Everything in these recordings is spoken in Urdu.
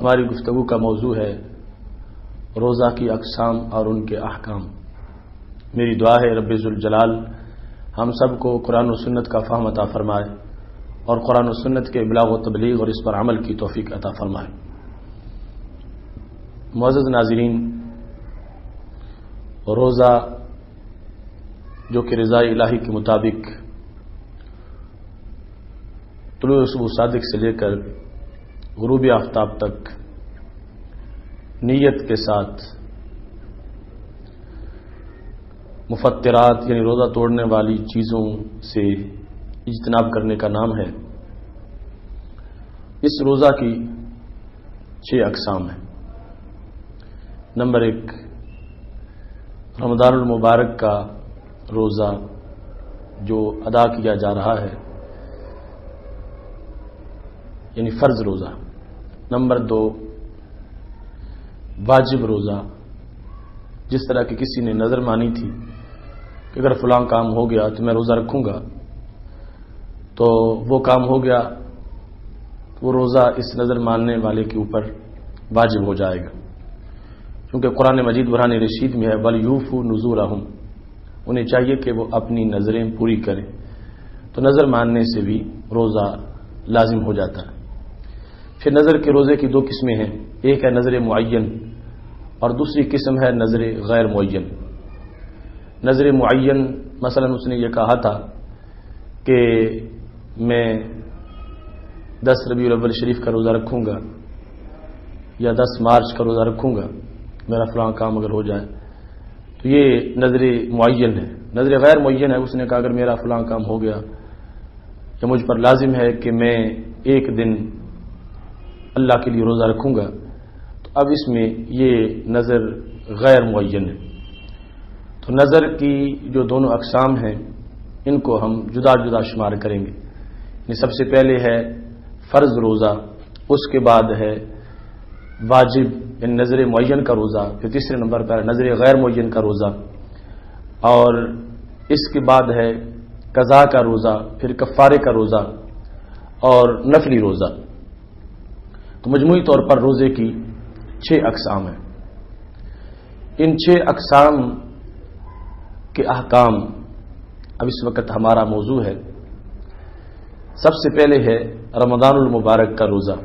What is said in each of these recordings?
ہماری گفتگو کا موضوع ہے روزہ کی اقسام اور ان کے احکام۔ میری دعا ہے رب ذوالجلال ہم سب کو قرآن و سنت کا فہم عطا فرمائے اور قرآن و سنت کے ابلاغ و تبلیغ اور اس پر عمل کی توفیق عطا فرمائے۔ معزز ناظرین، روزہ جو کہ رضا الہی کے مطابق طلوع صبح صادق سے لے کر غروب آفتاب تک نیت کے ساتھ مفطرات یعنی روزہ توڑنے والی چیزوں سے اجتناب کرنے کا نام ہے۔ اس روزہ کی 6 اقسام ہیں۔ نمبر 1، رمضان المبارک کا روزہ جو ادا کیا جا رہا ہے یعنی فرض روزہ۔ نمبر 2، واجب روزہ، جس طرح کہ کسی نے نظر مانی تھی کہ اگر فلاں کام ہو گیا تو میں روزہ رکھوں گا، تو وہ کام ہو گیا، وہ روزہ اس نظر ماننے والے کے اوپر واجب ہو جائے گا، کیونکہ قرآن مجید برہان رشید میں ہے وَلْيُوفُوا نُذُورَهُمْ، انہیں چاہیے کہ وہ اپنی نظریں پوری کریں۔ تو نظر ماننے سے بھی روزہ لازم ہو جاتا ہے۔ پھر نظر کے روزے کی 2 قسمیں ہیں، ایک ہے نظر معین اور دوسری قسم ہے نظر غیر معین۔ نظر معین مثلا اس نے یہ کہا تھا کہ میں 10 ربیع الاول شریف کا روزہ رکھوں گا یا 10 مارچ کا روزہ رکھوں گا، میرا فلاں کام اگر ہو جائے، تو یہ نظر معین ہے۔ نظر غیر معین ہے، اس نے کہا اگر میرا فلاں کام ہو گیا یا مجھ پر لازم ہے کہ میں ایک دن اللہ کے لیے روزہ رکھوں گا، تو اب اس میں یہ نظر غیر معین ہے۔ تو نظر کی جو دونوں اقسام ہیں ان کو ہم جدا جدا شمار کریں گے۔ یعنی سب سے پہلے ہے فرض روزہ، اس کے بعد ہے واجب یعنی نظر معین کا روزہ، پھر تیسرے نمبر پر نظر غیر معین کا روزہ، اور اس کے بعد ہے قضاء کا روزہ، پھر کفارے کا روزہ اور نفلی روزہ۔ تو مجموعی طور پر روزے کی 6 اقسام ہیں۔ ان 6 اقسام کے احکام اب اس وقت ہمارا موضوع ہے۔ سب سے پہلے ہے رمضان المبارک کا روزہ۔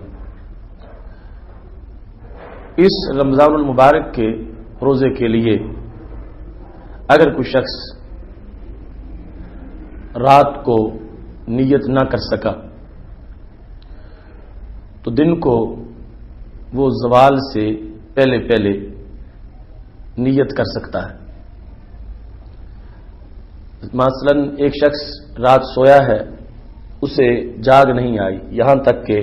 اس رمضان المبارک کے روزے کے لیے اگر کوئی شخص رات کو نیت نہ کر سکا تو دن کو وہ زوال سے پہلے پہلے نیت کر سکتا ہے۔ مثلا ایک شخص رات سویا ہے، اسے جاگ نہیں آئی، یہاں تک کہ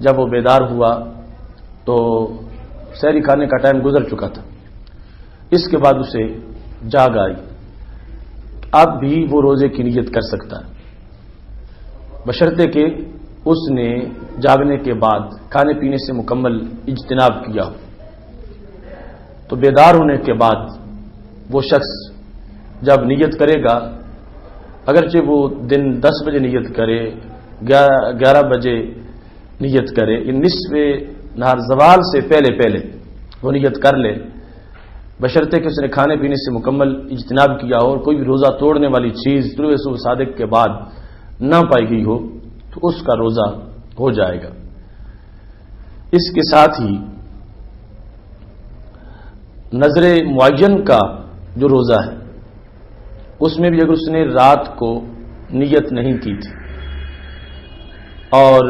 جب وہ بیدار ہوا تو سحری کھانے کا ٹائم گزر چکا تھا، اس کے بعد اسے جاگ آئی، اب بھی وہ روزے کی نیت کر سکتا ہے، بشرطے کہ اس نے جاگنے کے بعد کھانے پینے سے مکمل اجتناب کیا ہو۔ تو بیدار ہونے کے بعد وہ شخص جب نیت کرے گا، اگرچہ وہ دن 10 بجے نیت کرے، 11 بجے نیت کرے، نصف نہار زوال سے پہلے پہلے وہ نیت کر لے، بشرطے کہ اس نے کھانے پینے سے مکمل اجتناب کیا ہو اور کوئی بھی روزہ توڑنے والی چیز طلوع صبح صادق کے بعد نہ پائی گئی ہو، تو اس کا روزہ ہو جائے گا۔ اس کے ساتھ ہی نظر معین کا جو روزہ ہے اس میں بھی اگر اس نے رات کو نیت نہیں کی تھی اور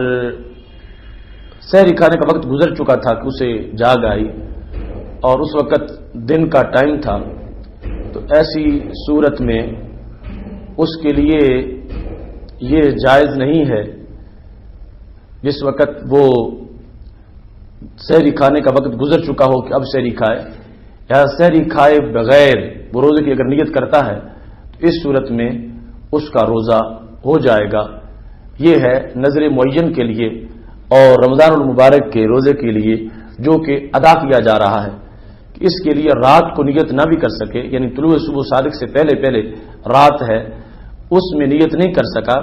سحری کھانے کا وقت گزر چکا تھا کہ اسے جاگ آئی اور اس وقت دن کا ٹائم تھا، تو ایسی صورت میں اس کے لیے یہ جائز نہیں ہے جس وقت وہ سحری کھانے کا وقت گزر چکا ہو کہ اب سحری کھائے، یا سحری کھائے بغیر وہ روزے کی اگر نیت کرتا ہے تو اس صورت میں اس کا روزہ ہو جائے گا۔ یہ ہے نظر معین کے لیے اور رمضان المبارک کے روزے کے لیے جو کہ ادا کیا جا رہا ہے، کہ اس کے لیے رات کو نیت نہ بھی کر سکے، یعنی طلوع صبح صادق سے پہلے پہلے رات ہے اس میں نیت نہیں کر سکا،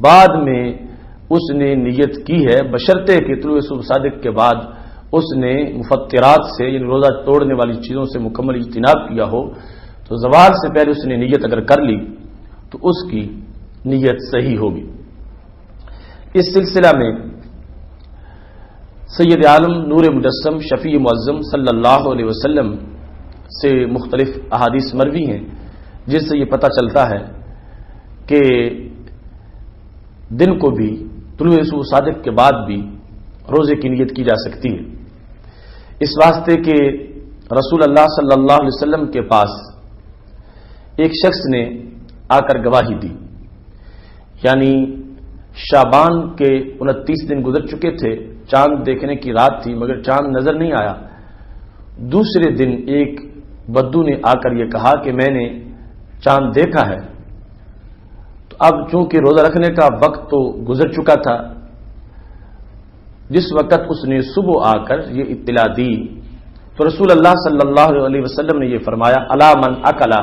بعد میں اس نے نیت کی ہے، بشرطے کہ طلوع صبح صادق کے بعد اس نے مفطرات سے یعنی روزہ توڑنے والی چیزوں سے مکمل اجتناب کیا ہو تو زوال سے پہلے اس نے نیت اگر کر لی تو اس کی نیت صحیح ہوگی۔ اس سلسلہ میں سید عالم نور مجسم شفیع معظم صلی اللہ علیہ وسلم سے مختلف احادیث مروی ہیں جس سے یہ پتہ چلتا ہے کہ دن کو بھی طلوع صبح صادق کے بعد بھی روزے کی نیت کی جا سکتی ہے، اس واسطے کہ رسول اللہ صلی اللہ علیہ وسلم کے پاس ایک شخص نے آ کر گواہی دی، یعنی شعبان کے 29 دن گزر چکے تھے، چاند دیکھنے کی رات تھی مگر چاند نظر نہیں آیا۔ دوسرے دن ایک بدو نے آ کر یہ کہا کہ میں نے چاند دیکھا ہے، تو اب چونکہ روزہ رکھنے کا وقت تو گزر چکا تھا، جس وقت اس نے صبح آ کر یہ اطلاع دی تو رسول اللہ صلی اللہ علیہ وسلم نے یہ فرمایا الا من اکلا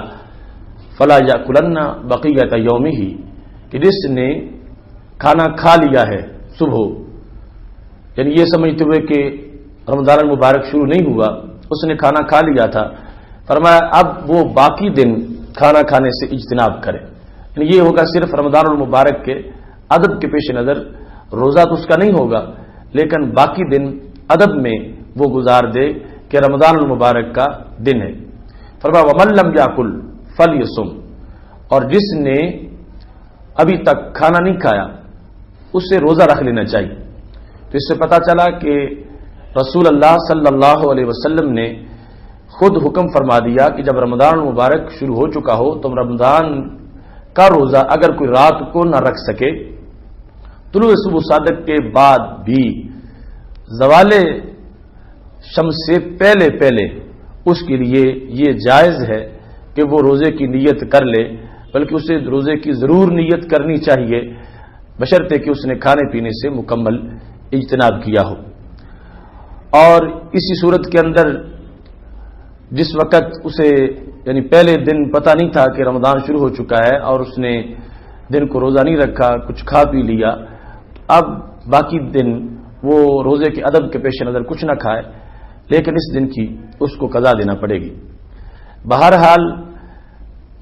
فلا یاکلن بقیۃ یومہ، کہ جس نے کھانا کھا لیا ہے صبح، یعنی یہ سمجھتے ہوئے کہ رمضان المبارک شروع نہیں ہوا، اس نے کھانا کھا لیا تھا، فرمایا اب وہ باقی دن کھانا کھانے سے اجتناب کرے، یعنی یہ ہوگا صرف رمضان المبارک کے ادب کے پیش نظر روزہ تو اس کا نہیں ہوگا لیکن باقی دن ادب میں وہ گزار دے کہ رمضان المبارک کا دن ہے۔ فرمایا ومن لم یاکل فلیصم، اور جس نے ابھی تک کھانا نہیں کھایا اسے روزہ رکھ لینا چاہیے۔ تو اس سے پتہ چلا کہ رسول اللہ صلی اللہ علیہ وسلم نے خود حکم فرما دیا کہ جب رمضان المبارک شروع ہو چکا ہو تو رمضان کا روزہ اگر کوئی رات کو نہ رکھ سکے، طلوع صبح صادق کے بعد بھی زوال شمس سے پہلے پہلے اس کے لیے یہ جائز ہے کہ وہ روزے کی نیت کر لے، بلکہ اسے روزے کی ضرور نیت کرنی چاہیے بشرطے کہ اس نے کھانے پینے سے مکمل اجتناب کیا ہو۔ اور اسی صورت کے اندر جس وقت اسے یعنی پہلے دن پتہ نہیں تھا کہ رمضان شروع ہو چکا ہے اور اس نے دن کو روزہ نہیں رکھا، کچھ کھا پی لیا، اب باقی دن وہ روزے کے ادب کے پیش نظر کچھ نہ کھائے، لیکن اس دن کی اس کو قضا دینا پڑے گی۔ بہرحال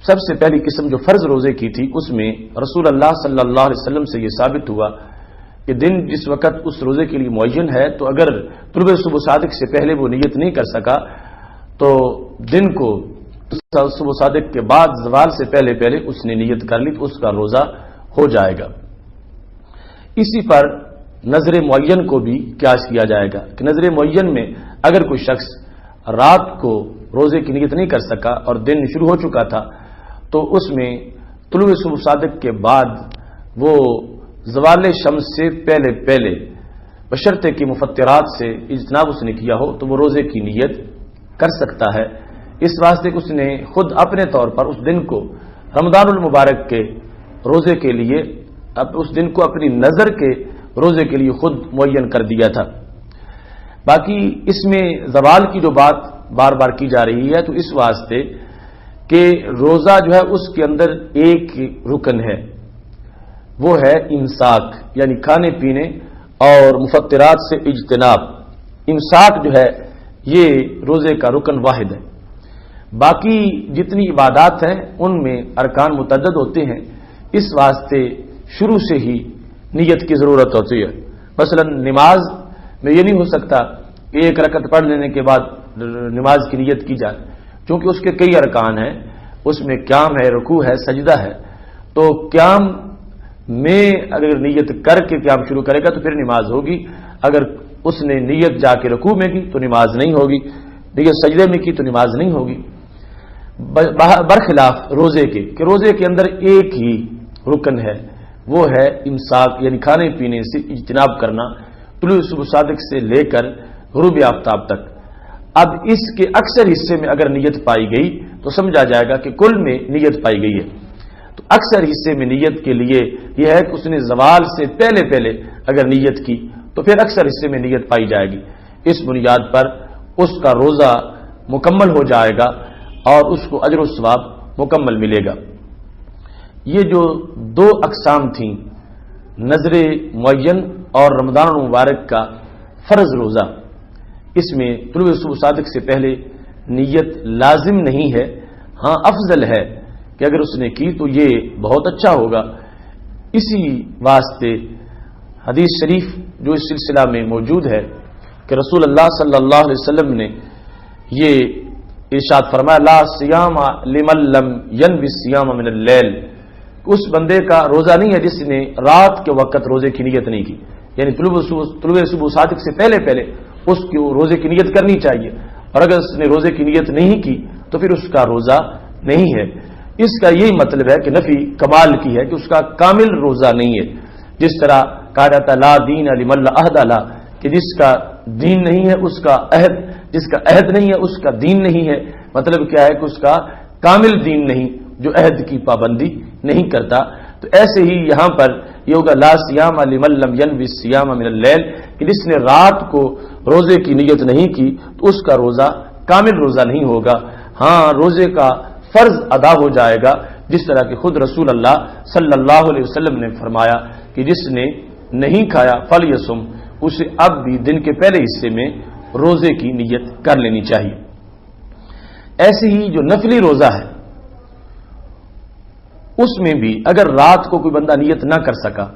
سب سے پہلی قسم جو فرض روزے کی تھی اس میں رسول اللہ صلی اللہ علیہ وسلم سے یہ ثابت ہوا کہ دن جس وقت اس روزے کے لیے معین ہے تو اگر طلوع صبح صادق سے پہلے وہ نیت نہیں کر سکا تو دن کو صبح صادق کے بعد زوال سے پہلے پہلے اس نے نیت کر لی تو اس کا روزہ ہو جائے گا۔ اسی پر نظر معین کو بھی قیاس کیا جائے گا کہ نظر معین میں اگر کوئی شخص رات کو روزے کی نیت نہیں کر سکا اور دن شروع ہو چکا تھا تو اس میں طلوع صبح صادق کے بعد وہ زوال شمس سے پہلے پہلے بشرطے کی مفطرات سے اجتناب اس نے کیا ہو تو وہ روزے کی نیت کر سکتا ہے، اس واسطے کہ اس نے خود اپنے طور پر اس دن کو رمضان المبارک کے روزے کے لیے اس دن کو اپنی نظر کے روزے کے لیے خود معین کر دیا تھا۔ باقی اس میں زوال کی جو بات بار بار کی جا رہی ہے تو اس واسطے کہ روزہ جو ہے اس کے اندر ایک رکن ہے، وہ ہے امساک، یعنی کھانے پینے اور مفطرات سے اجتناب۔ امساک جو ہے یہ روزے کا رکن واحد ہے، باقی جتنی عبادات ہیں ان میں ارکان متعدد ہوتے ہیں، اس واسطے شروع سے ہی نیت کی ضرورت ہوتی ہے۔ مثلا نماز میں یہ نہیں ہو سکتا کہ ایک رکعت پڑھ لینے کے بعد نماز کی نیت کی جائے، چونکہ اس کے کئی ارکان ہیں، اس میں قیام ہے، رکوع ہے، سجدہ ہے، تو قیام میں اگر نیت کر کے قیام شروع کرے گا تو پھر نماز ہوگی، اگر اس نے نیت جا کے رکوع میں کی تو نماز نہیں ہوگی، نیت سجدے میں کی تو نماز نہیں ہوگی، برخلاف روزے کے کہ روزے کے اندر ایک ہی رکن ہے، وہ ہے امساک، یعنی کھانے پینے سے اجتناب کرنا طلوع صبح صادق سے لے کر غروب آفتاب تک۔ اب اس کے اکثر حصے میں اگر نیت پائی گئی تو سمجھا جائے گا کہ کل میں نیت پائی گئی ہے، تو اکثر حصے میں نیت کے لیے یہ ہے کہ اس نے زوال سے پہلے پہلے اگر نیت کی تو پھر اکثر حصے میں نیت پائی جائے گی، اس بنیاد پر اس کا روزہ مکمل ہو جائے گا اور اس کو اجر و ثواب مکمل ملے گا۔ یہ جو دو اقسام تھیں، نظر معین اور رمضان المبارک کا فرض روزہ، اس میں طلوع صبح صادق سے پہلے نیت لازم نہیں ہے، ہاں افضل ہے کہ اگر اس نے کی تو یہ بہت اچھا ہوگا۔ اسی واسطے حدیث شریف جو اس سلسلہ میں موجود ہے کہ رسول اللہ صلی اللہ علیہ وسلم نے یہ ارشاد فرمایا، لا صیام لمن لم ینوی الصیام من اللیل، اس بندے کا روزہ نہیں ہے جس نے رات کے وقت روزے کی نیت نہیں کی، یعنی طلوع صبح صادق سے پہلے اس کو روزے کی نیت کرنی چاہیے، اور اگر اس نے روزے کی نیت نہیں کی تو پھر اس کا روزہ نہیں ہے۔ اس کا یہی مطلب ہے کہ نفی کمال کی ہے کہ اس کا کامل روزہ نہیں ہے، جس طرح کہا جاتا لا دین لمن لا عہد له، کہ جس کا دین نہیں ہے اس کا عہد، جس کا عہد نہیں ہے اس کا دین نہیں ہے، مطلب کیا ہے کہ اس کا کامل دین نہیں جو عہد کی پابندی نہیں کرتا۔ تو ایسے ہی یہاں پر یہ ہوگا لا صیام لمن لم ینوی الصیام من اللیل، کہ جس نے رات کو روزے کی نیت نہیں کی تو اس کا روزہ کامل روزہ نہیں ہوگا، ہاں روزے کا فرض ادا ہو جائے گا، جس طرح کہ خود رسول اللہ صلی اللہ علیہ وسلم نے فرمایا کہ جس نے نہیں کھایا فلیصم، اسے اب بھی دن کے پہلے حصے میں روزے کی نیت کر لینی چاہیے۔ ایسے ہی جو نفلی روزہ ہے اس میں بھی اگر رات کو کوئی بندہ نیت نہ کر سکا،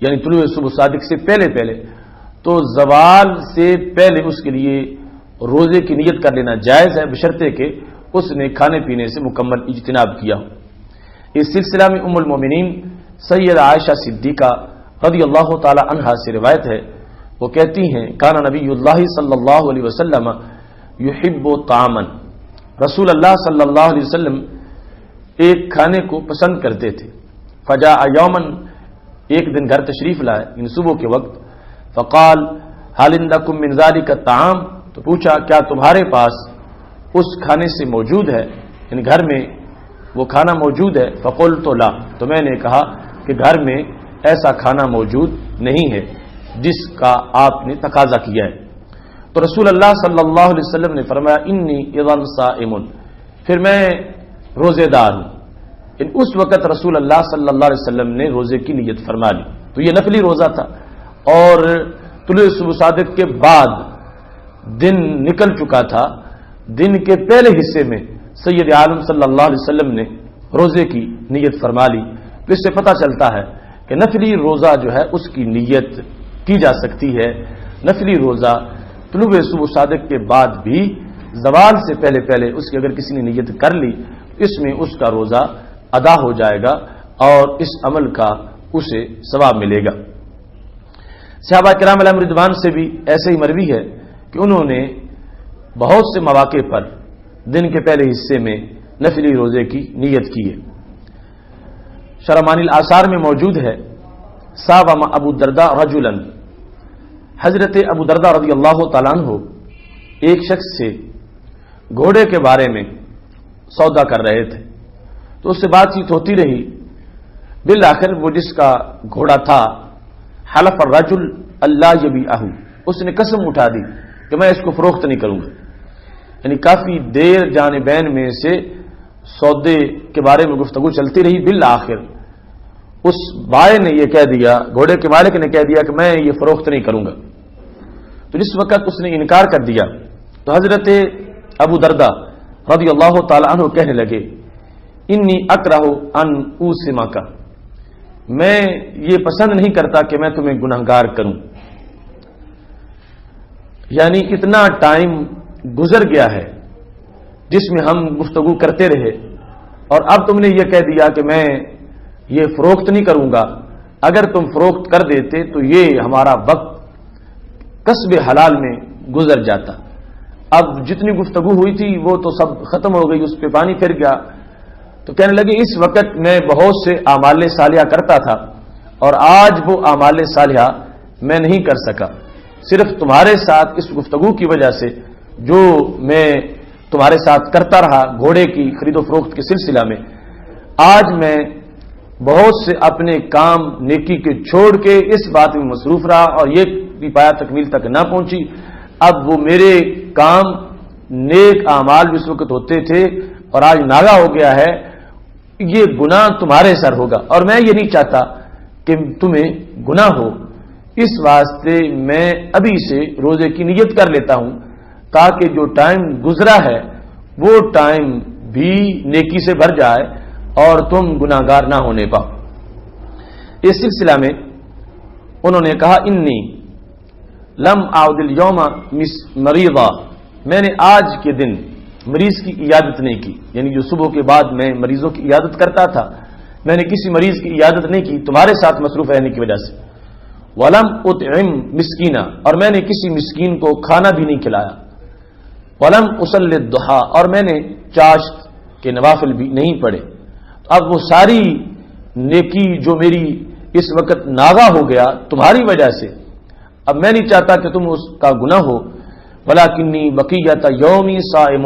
یعنی طلوع صبح صادق سے پہلے تو زوال سے پہلے اس کے لیے روزے کی نیت کر لینا جائز ہے، بشرطے کہ اس نے کھانے پینے سے مکمل اجتناب کیا ہو۔ اس سلسلہ میں ام المومنین سید عائشہ صدیقہ رضی اللہ تعالی عنہا سے روایت ہے، وہ کہتی ہیں کان نبی اللہ صلی اللہ علیہ وسلم یحب طعاما، رسول اللہ صلی اللہ علیہ وسلم ایک کھانے کو پسند کرتے تھے، فجاء یوما، ایک دن گھر تشریف لائے ان صبح کے وقت، فقال هل عندکم من ذلک الطعام، تو پوچھا کیا تمہارے پاس اس کھانے سے موجود ہے، یعنی گھر میں وہ کھانا موجود ہے، فقلت لا، تو میں نے کہا کہ گھر میں ایسا کھانا موجود نہیں ہے جس کا آپ نے تقاضا کیا ہے۔ تو رسول اللہ صلی اللہ علیہ وسلم نے فرمایا انی اذا صائم، پھر میں روزے دار ہوں۔ اس وقت رسول اللہ صلی اللہ علیہ وسلم نے روزے کی نیت فرما لی، تو یہ نفلی روزہ تھا، اور طلوع صبح صادق کے بعد دن نکل چکا تھا، دن کے پہلے حصے میں سید عالم صلی اللہ علیہ وسلم نے روزے کی نیت فرما لی۔ تو اس سے پتہ چلتا ہے کہ نفلی روزہ جو ہے اس کی نیت کی جا سکتی ہے، نفلی روزہ طلوع صبح صادق کے بعد بھی زوال سے پہلے اس کی اگر کسی نے نیت کر لی اس میں اس کا روزہ ادا ہو جائے گا اور اس عمل کا اسے ثواب ملے گا۔ صحابہ کرام علیہم رضوان سے بھی ایسے ہی مروی ہے کہ انہوں نے بہت سے مواقع پر دن کے پہلے حصے میں نفلی روزے کی نیت کی ہے۔ شرح معانی الاثار میں موجود ہے صاوم ابو الدرداء رجلا، حضرت ابو درداء رضی اللہ تعالیٰ عنہ ایک شخص سے گھوڑے کے بارے میں سودا کر رہے تھے، تو اس سے بات چیت ہوتی رہی، بالآخر وہ جس کا گھوڑا تھا حلف الرجل اللہ یبیعہ، اس نے قسم اٹھا دی کہ میں اس کو فروخت نہیں کروں گا، یعنی کافی دیر جانبین میں سے سودے کے بارے میں گفتگو چلتی رہی، بالآخر اس بائے نے یہ کہہ دیا، گھوڑے کے مالک نے کہہ دیا کہ میں یہ فروخت نہیں کروں گا۔ تو جس وقت اس نے انکار کر دیا تو حضرت ابو درداء رضی اللہ تعالی عنہ کہنے لگے انی اکرہ ان اوسمک، میں یہ پسند نہیں کرتا کہ میں تمہیں گنہگار کروں، یعنی اتنا ٹائم گزر گیا ہے جس میں ہم گفتگو کرتے رہے اور اب تم نے یہ کہہ دیا کہ میں یہ فروخت نہیں کروں گا، اگر تم فروخت کر دیتے تو یہ ہمارا وقت کسب حلال میں گزر جاتا، اب جتنی گفتگو ہوئی تھی وہ تو سب ختم ہو گئی، اس پہ پانی پھر گیا۔ تو کہنے لگے اس وقت میں بہت سے اعمال صالحہ کرتا تھا اور آج وہ اعمال صالحہ میں نہیں کر سکا، صرف تمہارے ساتھ اس گفتگو کی وجہ سے جو میں تمہارے ساتھ کرتا رہا گھوڑے کی خرید و فروخت کے سلسلہ میں، آج میں بہت سے اپنے کام نیکی کے چھوڑ کے اس بات میں مصروف رہا اور یہ بھی پایا تکمیل تک نہ پہنچی، اب وہ میرے کام نیک اعمال جس وقت ہوتے تھے اور آج ناگا ہو گیا ہے، یہ گناہ تمہارے سر ہوگا اور میں یہ نہیں چاہتا کہ تمہیں گناہ ہو، اس واسطے میں ابھی سے روزے کی نیت کر لیتا ہوں تاکہ جو ٹائم گزرا ہے وہ ٹائم بھی نیکی سے بھر جائے اور تم گناہگار نہ ہونے پاؤ۔ اس سلسلہ میں انہوں نے کہا انی لم اعد اليوم مریضا، میں نے آج کے دن مریض کی عیادت نہیں کی، یعنی جو صبح کے بعد میں مریضوں کی عیادت کرتا تھا میں نے کسی مریض کی عیادت نہیں کی تمہارے ساتھ مصروف رہنے کی وجہ سے۔ ولم اطعم مسکینا، اور میں نے کسی مسکین کو کھانا بھی نہیں کھلایا۔ ولم اصلی الضحی، اور میں نے چاشت کے نوافل بھی نہیں پڑھے۔ اب وہ ساری نیکی جو میری اس وقت ناغا ہو گیا تمہاری وجہ سے، اب میں نہیں چاہتا کہ تم اس کا گناہ ہو۔ ولکنی بقیۃ یومی صائم،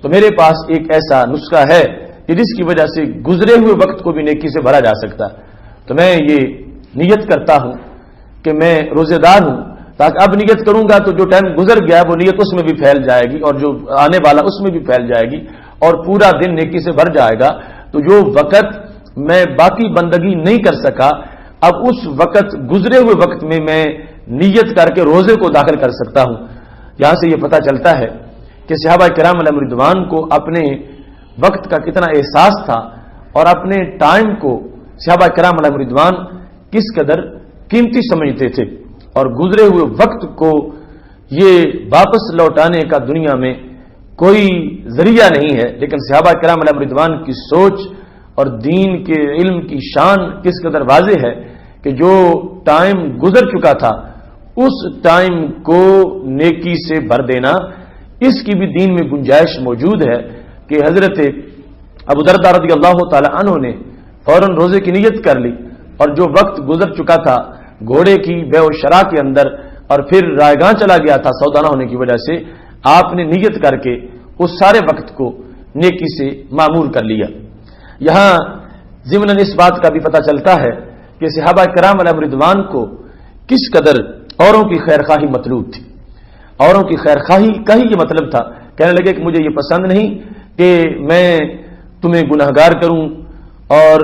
تو میرے پاس ایک ایسا نسخہ ہے کہ جس کی وجہ سے گزرے ہوئے وقت کو بھی نیکی سے بھرا جا سکتا ہے، تو میں یہ نیت کرتا ہوں کہ میں روزے دار ہوں، تاکہ اب نیت کروں گا تو جو ٹائم گزر گیا وہ نیت اس میں بھی پھیل جائے گی اور جو آنے والا اس میں بھی پھیل جائے گی اور پورا دن نیکی سے بھر جائے گا۔ تو جو وقت میں باقی بندگی نہیں کر سکا، اب اس وقت گزرے ہوئے وقت میں نیت کر کے روزے کو داخل کر سکتا ہوں۔ یہاں سے یہ پتہ چلتا ہے کہ صحابہ کرام علیہم رضوان کو اپنے وقت کا کتنا احساس تھا اور اپنے ٹائم کو صحابہ کرام علیہم رضوان کس قدر قیمتی سمجھتے تھے، اور گزرے ہوئے وقت کو یہ واپس لوٹانے کا دنیا میں کوئی ذریعہ نہیں ہے، لیکن صحابہ کرام علیہم رضوان کی سوچ اور دین کے علم کی شان کس قدر واضح ہے کہ جو ٹائم گزر چکا تھا اس ٹائم کو نیکی سے بھر دینا، اس کی بھی دین میں گنجائش موجود ہے کہ حضرت ابو درداء رضی اللہ تعالی عنہ نے فوراً روزے کی نیت کر لی، اور جو وقت گزر چکا تھا گھوڑے کی بے و شرا کے اندر اور پھر رائے گاہ چلا گیا تھا سودا نہ ہونے کی وجہ سے، آپ نے نیت کر کے اس سارے وقت کو نیکی سے معمور کر لیا۔ یہاں ضمن اس بات کا بھی پتہ چلتا ہے کہ صحابہ کرام علیہم رضوان کو کس قدر اوروں کی خیرخواہی مطلوب تھی۔ اوروں کی خیرخواہی کا ہی یہ مطلب تھا، کہنے لگے کہ مجھے یہ پسند نہیں کہ میں تمہیں گناہگار کروں اور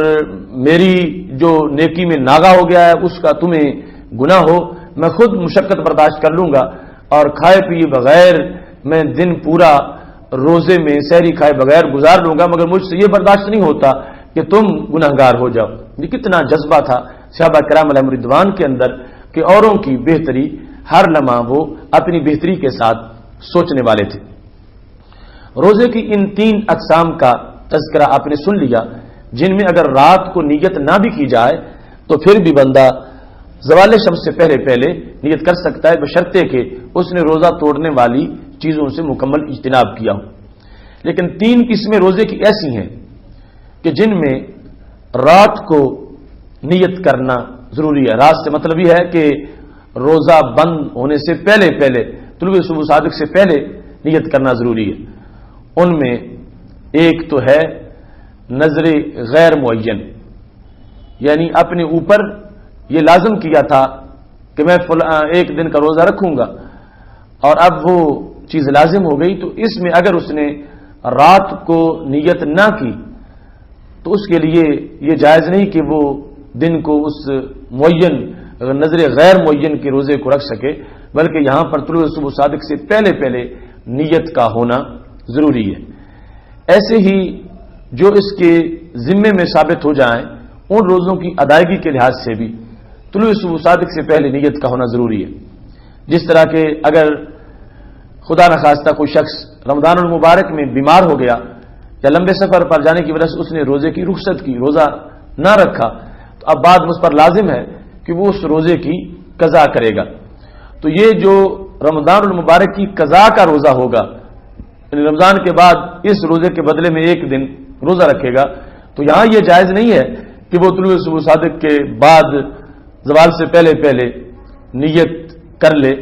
میری جو نیکی میں ناغا ہو گیا ہے اس کا تمہیں گناہ ہو، میں خود مشقت برداشت کر لوں گا اور کھائے پیے بغیر میں دن پورا روزے میں سحری کھائے بغیر گزار لوں گا، مگر مجھ سے یہ برداشت نہیں ہوتا کہ تم گناہگار ہو جاؤ۔ یہ کتنا جذبہ تھا صحابہ کرام علیہم رضوان کے اندر کہ اوروں کی بہتری ہر لمحہ وہ اپنی بہتری کے ساتھ سوچنے والے تھے۔ روزے کی ان 3 اقسام کا تذکرہ آپ نے سن لیا، جن میں اگر رات کو نیت نہ بھی کی جائے تو پھر بھی بندہ زوال شمس سے پہلے پہلے نیت کر سکتا ہے، بشرطے کہ اس نے روزہ توڑنے والی چیزوں سے مکمل اجتناب کیا ہو۔ لیکن 3 قسمیں روزے کی ایسی ہیں کہ جن میں رات کو نیت کرنا ضروری ہے۔ رات سے مطلب یہ ہے کہ روزہ بند ہونے سے پہلے پہلے طلوع صبح صادق سے پہلے نیت کرنا ضروری ہے۔ ان میں ایک تو ہے نظر غیر معین، یعنی اپنے اوپر یہ لازم کیا تھا کہ میں ایک دن کا روزہ رکھوں گا اور اب وہ چیز لازم ہو گئی، تو اس میں اگر اس نے رات کو نیت نہ کی تو اس کے لیے یہ جائز نہیں کہ وہ دن کو اس معین نظر غیر معین کے روزے کو رکھ سکے، بلکہ یہاں پر طلوع صبح صادق سے پہلے پہلے نیت کا ہونا ضروری ہے۔ ایسے ہی جو اس کے ذمے میں ثابت ہو جائیں ان روزوں کی ادائیگی کے لحاظ سے بھی طلوع صبح صادق سے پہلے نیت کا ہونا ضروری ہے۔ جس طرح کہ اگر خدا نخواستہ کوئی شخص رمضان المبارک میں بیمار ہو گیا یا لمبے سفر پر جانے کی وجہ سے اس نے روزے کی رخصت کی، روزہ نہ رکھا، تو اب بعد مجھ پر لازم ہے کہ وہ اس روزے کی قضا کرے گا۔ تو یہ جو رمضان المبارک کی قضا کا روزہ ہوگا، یعنی رمضان کے بعد اس روزے کے بدلے میں ایک دن روزہ رکھے گا، تو یہاں یہ جائز نہیں ہے کہ وہ طلوع صبح صادق کے بعد زوال سے پہلے پہلے نیت کر لے،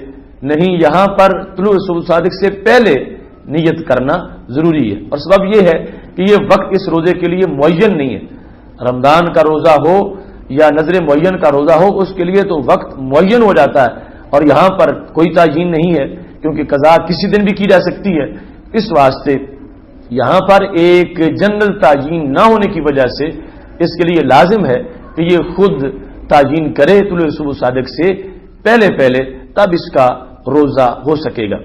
نہیں، یہاں پر طلوع صبح صادق سے پہلے نیت کرنا ضروری ہے۔ اور سبب یہ ہے کہ یہ وقت اس روزے کے لیے معین نہیں ہے۔ رمضان کا روزہ ہو یا نظر معین کا روزہ ہو، اس کے لیے تو وقت معین ہو جاتا ہے، اور یہاں پر کوئی تعیین نہیں ہے کیونکہ قضا کسی دن بھی کی جا سکتی ہے۔ اس واسطے یہاں پر ایک جنرل تعیین نہ ہونے کی وجہ سے اس کے لیے لازم ہے کہ یہ خود تعیین کرے طلوع صبح صادق سے پہلے پہلے، تب اس کا روزہ ہو سکے گا۔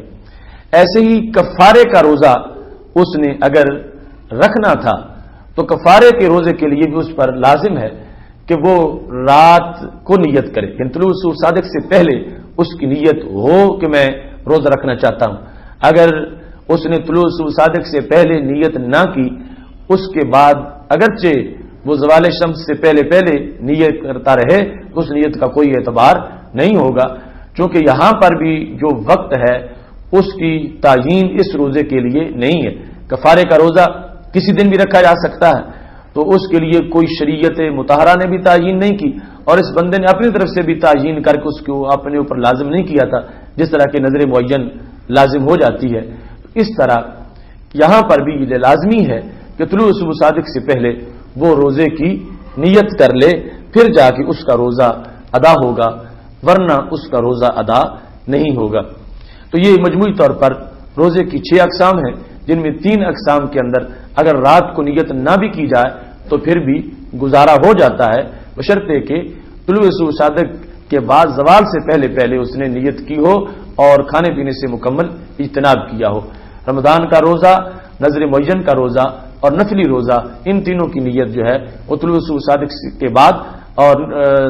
ایسے ہی کفارے کا روزہ اس نے اگر رکھنا تھا تو کفارے کے روزے کے لیے بھی اس پر لازم ہے کہ وہ رات کو نیت کرے، یعنی طلوع الصبح صادق سے پہلے اس کی نیت ہو کہ میں روزہ رکھنا چاہتا ہوں۔ اگر اس نے طلوع الصبح صادق سے پہلے نیت نہ کی، اس کے بعد اگرچہ وہ زوال شمس سے پہلے نیت کرتا رہے تو اس نیت کا کوئی اعتبار نہیں ہوگا، چونکہ یہاں پر بھی جو وقت ہے اس کی تعیین اس روزے کے لیے نہیں ہے۔ کفارے کا روزہ کسی دن بھی رکھا جا سکتا ہے، تو اس کے لیے کوئی شریعت مطہرہ نے بھی تعیین نہیں کی اور اس بندے نے اپنی طرف سے بھی تعیین کر کے اس کو اپنے اوپر لازم نہیں کیا تھا، جس طرح کہ نظر معین لازم ہو جاتی ہے۔ اس طرح یہاں پر بھی یہ لازمی ہے کہ طلوع صبح صادق سے پہلے وہ روزے کی نیت کر لے، پھر جا کے اس کا روزہ ادا ہوگا، ورنہ اس کا روزہ ادا نہیں ہوگا۔ تو یہ مجموعی طور پر روزے کی 6 اقسام ہیں، جن میں 3 اقسام کے اندر اگر رات کو نیت نہ بھی کی جائے تو پھر بھی گزارا ہو جاتا ہے، بشرطے کہ طلوع صبح صادق کے بعد زوال سے پہلے اس نے نیت کی ہو اور کھانے پینے سے مکمل اجتناب کیا ہو۔ رمضان کا روزہ، نظر معین کا روزہ اور نفلی روزہ، ان تینوں کی نیت جو ہے وہ طلوع صبح صادق کے بعد اور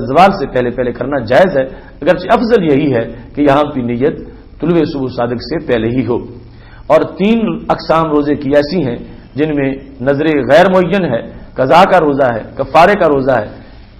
زوال سے پہلے کرنا جائز ہے، اگرچہ افضل یہی ہے کہ یہاں کی نیت طلوع صبح صادق سے پہلے ہی ہو۔ اور 3 اقسام روزے کی ایسی ہیں جن میں نظر غیر معین ہے، قضاء کا روزہ ہے، کفارے کا روزہ ہے،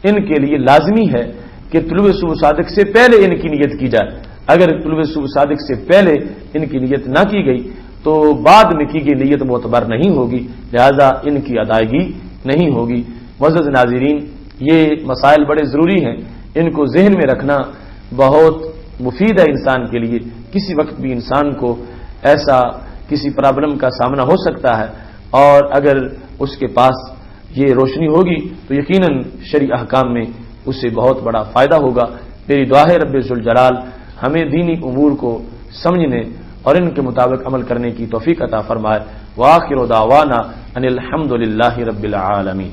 ان کے لیے لازمی ہے کہ طلوع صبح صادق سے پہلے ان کی نیت کی جائے۔ اگر طلوع صبح صادق سے پہلے ان کی نیت نہ کی گئی تو بعد میں کی گئی نیت معتبر نہیں ہوگی، لہذا ان کی ادائیگی نہیں ہوگی۔ معزز ناظرین، یہ مسائل بڑے ضروری ہیں، ان کو ذہن میں رکھنا بہت مفید ہے انسان کے لیے۔ کسی وقت بھی انسان کو ایسا کسی پرابلم کا سامنا ہو سکتا ہے، اور اگر اس کے پاس یہ روشنی ہوگی تو یقیناً شرعی احکام میں اسے بہت بڑا فائدہ ہوگا۔ میری دعا ہے رب ذوالجلال ہمیں دینی امور کو سمجھنے اور ان کے مطابق عمل کرنے کی توفیق عطا فرمائے۔ وآخر دعوانا ان الحمد للہ رب العالمین۔